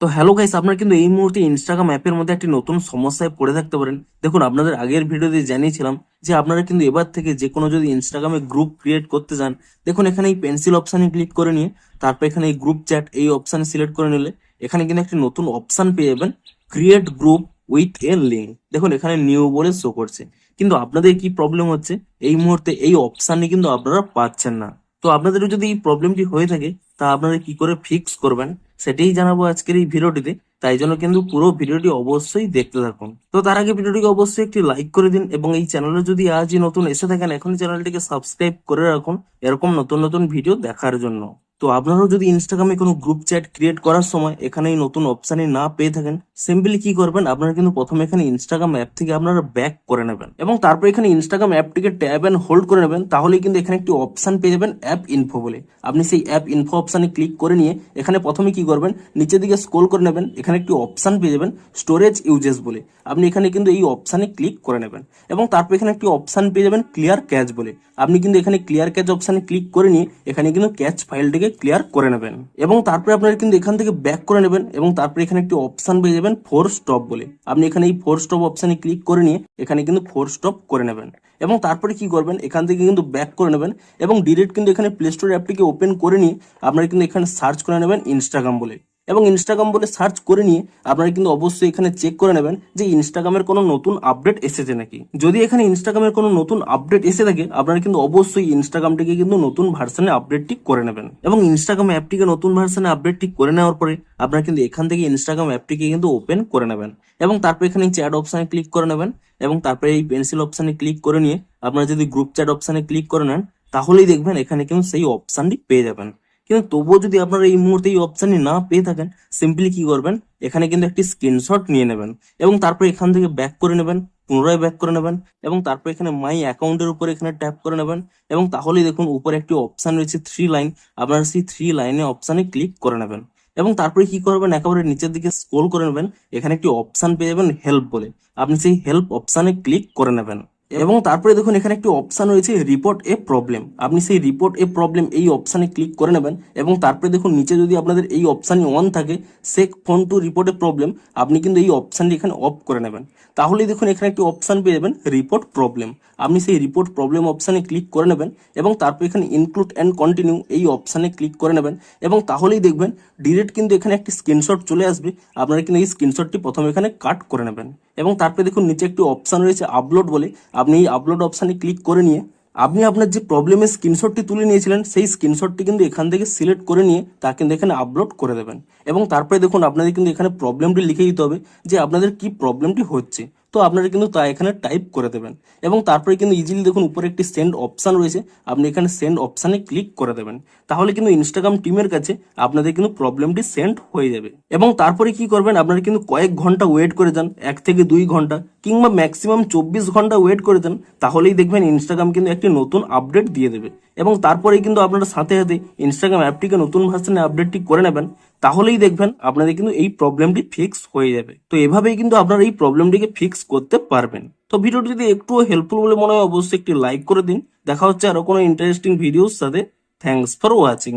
তো hello guys, আপনারা কিন্তু এই মুহূর্তে ইনস্টাগ্রাম অ্যাপের মধ্যে একটি নতুন সমস্যায় পড়ে থাকতে পারেন। দেখুন, আপনাদের আগের ভিডিওতে জানিয়েছিলাম যে আপনারা কিন্তু এবার থেকে যে কোনো যদি ইনস্টাগ্রামে গ্রুপ ক্রিয়েট করতে চান, দেখুন এখানে এই পেন্সিল অপশানে ক্লিক করে নিয়ে তারপর এখানে এই গ্রুপ চ্যাট এই অপশানে সিলেক্ট করে নিলে এখানে কিন্তু একটি নতুন অপশান পেয়ে যাবেন, create group with a link. দেখুন এখানে নিউ বলে শো করছে, কিন্তু আপনাদের কি প্রবলেম হচ্ছে, এই মুহূর্তে এই অপশানটি কিন্তু আপনারা পাচ্ছেন না। তো আপনাদের যদি এই প্রবলেমটি হয়ে থাকে তা আপনারা কি করে ফিক্স করবেন সেটাই জানাবো আজকের এই ভিডিওটিতে। তাই জন্য কিন্তু পুরো ভিডিওটি অবশ্যই দেখতে থাকুন। তো তার আগে ভিডিওটিকে অবশ্যই একটি লাইক করে দিন এবং এই চ্যানেলে যদি আজই নতুন এসে থাকেন এখনই চ্যানেলটিকে সাবস্ক্রাইব করে রাখুন এরকম নতুন নতুন ভিডিও দেখার জন্য। তো আপনারাও যদি ইনস্টাগ্রামে কোনো গ্রুপ চ্যাট ক্রিয়েট করার সময় এখানে এই নতুন অপশানে না পেয়ে থাকেন, সিম্পলি কি করবেন, আপনারা কিন্তু প্রথমে এখানে ইনস্টাগ্রাম অ্যাপ থেকে আপনারা ব্যাক করে নেবেন এবং তারপর এখানে ইনস্টাগ্রাম অ্যাপটিকে ট্যাব এন্ড হোল্ড করে নেবেন। তাহলেই কিন্তু এখানে একটি অপশান পেয়ে যাবেন অ্যাপ ইনফো বলে। আপনি সেই অ্যাপ ইনফো অপশানে ক্লিক করে নিয়ে এখানে প্রথমে কি করবেন, নিচের দিকে স্ক্রল করে নেবেন, এখানে একটি অপশান পেয়ে যাবেন স্টোরেজ ইউজেস বলে। আপনি এখানে কিন্তু এই অপশানে ক্লিক করে নেবেন এবং তারপর এখানে একটি অপশান পেয়ে যাবেন ক্লিয়ার ক্যাচ বলে। আপনি কিন্তু এখানে ক্লিয়ার ক্যাচ অপশানে ক্লিক করে নিয়ে এখানে কিন্তু ক্যাচ ফাইলটিকে ক্লিয়ার করে নেবেন এবং তারপরে আপনারা কিন্তু এখান থেকে ব্যাক করে নেবেন এবং তারপরে এখানে একটি অপশান পেয়ে যাবেন ফোর স্টপ বলে। আপনি এখানে এই ফোর স্টপ অপশানে ক্লিক করে নিয়ে এখানে কিন্তু ফোর স্টপ করে নেবেন এবং তারপরে কি করবেন, এখান থেকে কিন্তু ব্যাক করে নেবেন এবং ডিরেক্ট কিন্তু এখানে প্লে স্টোর অ্যাপটিকে ওপেন করে নিয়ে আপনারা কিন্তু এখানে সার্চ করে নেবেন ইনস্টাগ্রাম বলে এবং ইনস্টাগ্রাম বলে সার্চ করে নিয়ে আপনারা কিন্তু অবশ্যই এখানে চেক করে নেবেন যে ইনস্টাগ্রামের কোনো নতুন আপডেট এসেছে নাকি। যদি এখানে ইনস্টাগ্রামের কোনো নতুন আপডেট এসে থাকে আপনারা কিন্তু অবশ্যই ইনস্টাগ্রামটিকে কিন্তু নতুন ভার্সনে আপডেটটি করে নেবেন এবং ইনস্টাগ্রাম অ্যাপটিকে নতুন ভার্সনে আপডেটটি করে নেওয়ার পরে আপনারা কিন্তু এখান থেকে ইনস্টাগ্রাম অ্যাপটিকে কিন্তু ওপেন করে নেবেন এবং তারপর এখানে চ্যাট অপশানে ক্লিক করে নেবেন এবং তারপরে এই পেন্সিল অপশানে ক্লিক করে নিয়ে আপনারা যদি গ্রুপ চ্যাট অপশানে ক্লিক করে নেন তাহলেই দেখবেন এখানে কিন্তু সেই অপশানটি পেয়ে যাবেন। কিন্তু তবুও যদি আপনারা এই মুহূর্তে এই অপশানটি না পেয়ে থাকেন, সিম্পলি কি করবেন, এখানে কিন্তু একটি স্ক্রিনশট নিয়ে নেবেন এবং তারপর এখান থেকে ব্যাক করে নেবেন, পুনরায় ব্যাক করে নেবেন এবং তারপর এখানে মাই অ্যাকাউন্টের উপরে এখানে ট্যাপ করে নেবেন এবং তাহলেই দেখুন উপরে একটি অপশান রয়েছে থ্রি লাইন, আপনারা সেই থ্রি লাইনে অপশানে ক্লিক করে নেবেন এবং তারপরে কি করবেন, একেবারে নিচের দিকে স্ক্রল করে নেবেন, এখানে একটি অপশান পেয়ে যাবেন হেল্প বলে। আপনি সেই হেল্প অপশানে ক্লিক করে নেবেন এবং তারপরে দেখুন এখানে একটি অপশান রয়েছে রিপোর্ট এ প্রবলেম। আপনি সেই রিপোর্ট এ প্রবলেম এই অপশানে ক্লিক করে নেবেন এবং তারপরে দেখুন নিচে যদি আপনাদের এই অপশানটি অন থাকে, shake phone to report a problem, আপনি কিন্তু এই অপশানটি এখানে অফ করে নেবেন। তাহলেই দেখুন এখানে একটি অপশান পেয়ে যাবেন রিপোর্ট প্রবলেম। আপনি সেই রিপোর্ট প্রবলেম অপশানে ক্লিক করে নেবেন এবং তারপর এখানে ইনক্লুড অ্যান্ড কন্টিনিউ এই অপশানে ক্লিক করে নেবেন এবং তাহলেই দেখবেন ডিরেক্ট কিন্তু এখানে একটি স্ক্রিনশট চলে আসবে। আপনারা কিন্তু এই স্ক্রিনশটটি প্রথমে এখানে কাট করে নেবেন এবং তারপরে দেখুন নিচে একটি অপশান রয়েছে আপলোড বলে। আপনি এই আপলোড অপশানে ক্লিক করে নিয়ে আপনি আপনার যে প্রবলেমের স্ক্রিনশটটি তুলে নিয়েছিলেন সেই স্ক্রিনশটটি কিন্তু এখান থেকে সিলেক্ট করে নিয়ে তা কিন্তু এখানে আপলোড করে দেবেন এবং তারপরে দেখুন আপনাদের কিন্তু এখানে প্রবলেমটি লিখে দিতে হবে যে আপনাদের কি প্রবলেমটি হচ্ছে। তো আপনারা কিন্তু তা এখানে টাইপ করে দেবেন এবং তারপরে কিন্তু ইজিলি দেখুন উপরে একটি সেন্ড অপশান রয়েছে, আপনি এখানে সেন্ড অপশানে ক্লিক করে দেবেন। তাহলে কিন্তু ইনস্টাগ্রাম টিমের কাছে আপনাদের কিন্তু প্রবলেমটি সেন্ড হয়ে যাবে এবং তারপরে কি করবেন, আপনারা কিন্তু কয়েক ঘন্টা ওয়েট করে যান, 1 থেকে 2 ঘন্টা কিংবা ম্যাক্সিমাম 24 ঘন্টা ওয়েট করে দেন। তাহলেই দেখবেন ইনস্টাগ্রাম কিন্তু একটি নতুন আপডেট দিয়ে দেবে এবং তারপরেই কিন্তু আপনারা সাথে সাথে ইনস্টাগ্রাম অ্যাপটিকে নতুন ভার্সনে আপডেটটি করে নেবেন। তাহলেই দেখবেন আপনাদের কিন্তু এই প্রবলেমটি ফিক্স হয়ে যাবে। তো এভাবেই কিন্তু আপনারা এই প্রবলেমটিকে ফিক্স করতে পারবেন। তো ভিডিওটি যদি একটু হেল্পফুল বলে মনে হয় অবশ্যই একটি লাইক করে দিন। দেখা হচ্ছে আরো কোনো ইন্টারেস্টিং ভিডিওর সাথে। Thanks for watching.